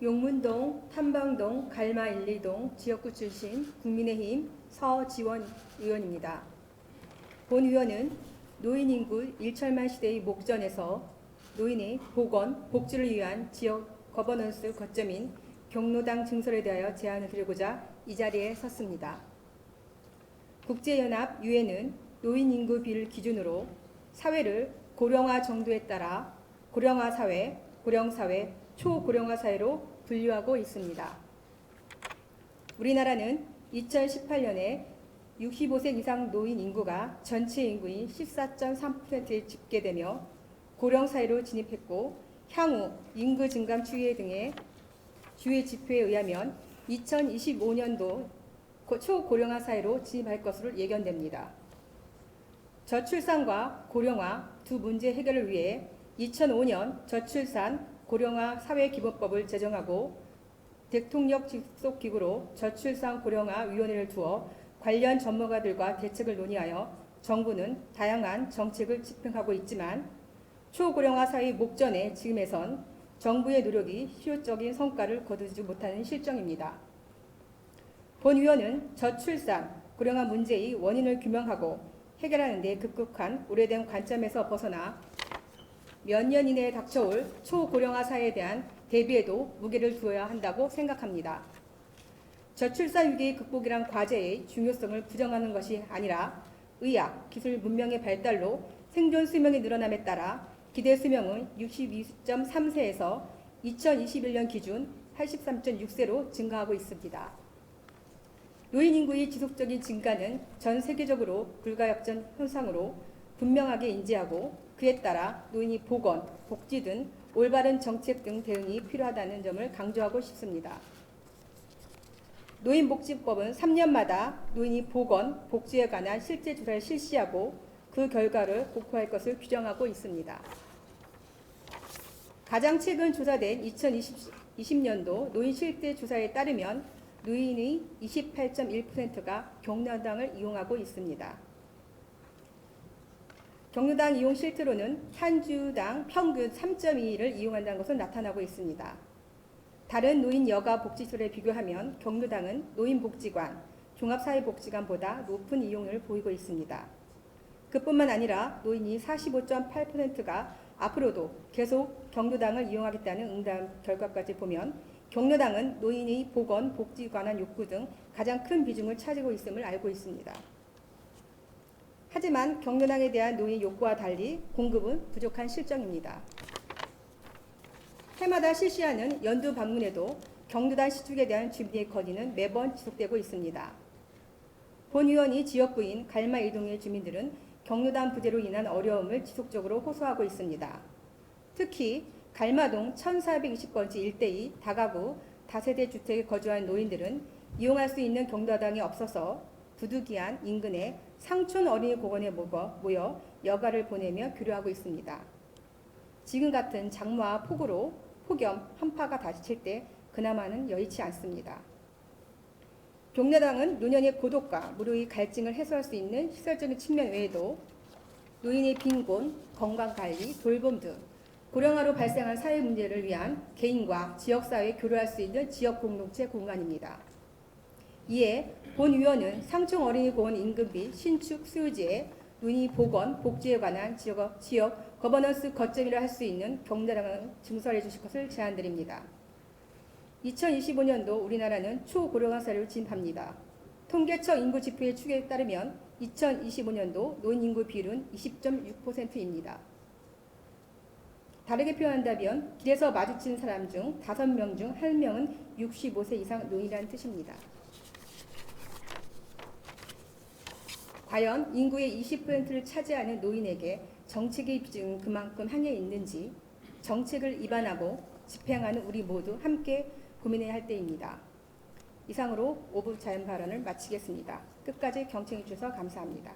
용문동, 탐방동, 갈마 1, 2동 지역구 출신 국민의힘 서지원 의원입니다. 본 의원은 노인 인구 일철만 시대의 목전에서 노인의 보건, 복지를 위한 지역 거버넌스 거점인 경로당 증설에 대하여 제안을 드리고자 이 자리에 섰습니다. 국제연합 유엔은 노인 인구 비를 기준으로 사회를 고령화 정도에 따라 고령화 사회, 고령사회, 초고령화 사회로 분류하고 있습니다. 우리나라는 2018년에 65세 이상 노인 인구가 전체 인구인 14.3%에 집계되며 고령사회로 진입했고 향후 인구 증감 추이 등의 주요 지표에 의하면 2025년도 초고령화 사회로 진입할 것으로 예견됩니다. 저출산과 고령화 두 문제 해결을 위해 2005년 저출산 고령화 사회기본법을 제정하고 대통령 직속기구로 저출산 고령화 위원회를 두어 관련 전문가들과 대책을 논의하여 정부는 다양한 정책을 집행하고 있지만 초고령화 사회 목전에 지금에선 정부의 노력이 실효적인 성과를 거두지 못하는 실정입니다. 본 의원은 저출산, 고령화 문제의 원인을 규명하고 해결하는 데 급급한 오래된 관점에서 벗어나 몇 년 이내에 닥쳐올 초고령화 사회에 대한 대비에도 무게를 두어야 한다고 생각합니다. 저출산 위기의 극복이란 과제의 중요성을 부정하는 것이 아니라 의학, 기술 문명의 발달로 생존 수명이 늘어남에 따라 기대 수명은 62.3세에서 2021년 기준 83.6세로 증가하고 있습니다. 노인 인구의 지속적인 증가는 전 세계적으로 불가역전 현상으로 분명하게 인지하고 그에 따라 노인이 보건, 복지 등 올바른 정책 등 대응이 필요하다는 점을 강조하고 싶습니다. 노인복지법은 3년마다 노인이 보건, 복지에 관한 실제 조사를 실시하고 그 결과를 공표할 것을 규정하고 있습니다. 가장 최근 조사된 2020년도 노인 실태 조사에 따르면 노인의 28.1%가 경로당을 이용하고 있습니다. 경로당 이용 실태로는 한 주당 평균 3.2일을 이용한다는 것으로 나타나고 있습니다. 다른 노인 여가 복지시설에 비교하면 경로당은 노인복지관, 종합사회복지관보다 높은 이용률을 보이고 있습니다. 그뿐만 아니라 노인이 45.8%가 앞으로도 계속 경로당을 이용하겠다는 응답 결과까지 보면 경로당은 노인의 보건, 복지 관한 욕구 등 가장 큰 비중을 차지고 있음을 알고 있습니다. 하지만 경로당에 대한 노인 욕구와 달리 공급은 부족한 실정입니다. 해마다 실시하는 연두 방문에도 경로당 시축에 대한 주민의 건의는 매번 지속되고 있습니다. 본 의원이 지역구인 갈마 1동의 주민들은 경로당 부재로 인한 어려움을 지속적으로 호소하고 있습니다. 특히 갈마동 1420번지 일대의 다가구 다세대 주택에 거주한 노인들은 이용할 수 있는 경로당이 없어서 부득이한 인근의 상촌 어린이공원에 모여 여가를 보내며 교류하고 있습니다. 지금 같은 장마와 폭염, 한파가 다시 칠 때 그나마는 여의치 않습니다. 경로당은 노년의 고독과 무료의 갈증을 해소할 수 있는 시설적인 측면 외에도 노인의 빈곤, 건강관리, 돌봄 등 고령화로 발생한 사회 문제를 위한 개인과 지역사회에 교류할 수 있는 지역공동체 공간입니다. 이에 본 의원은 상촌 어린이공원 인근 및 신축 수요지에 노인 보건, 복지에 관한 지역 거버넌스 거점이라 할 수 있는 경로당을 증설해 주실 것을 제안드립니다. 2025년도 우리나라는 초고령화 사회로 진입합니다. 통계청 인구 지표의 추계에 따르면 2025년도 노인 인구 비율은 20.6%입니다. 다르게 표현한다면 길에서 마주친 사람 중 5명 중 1명은 65세 이상 노인이라는 뜻입니다. 과연 인구의 20%를 차지하는 노인에게 정책의 비중은 그만큼 향해 있는지 정책을 입안하고 집행하는 우리 모두 함께 고민해야 할 때입니다. 이상으로 5부 자연 발언을 마치겠습니다. 끝까지 경청해 주셔서 감사합니다.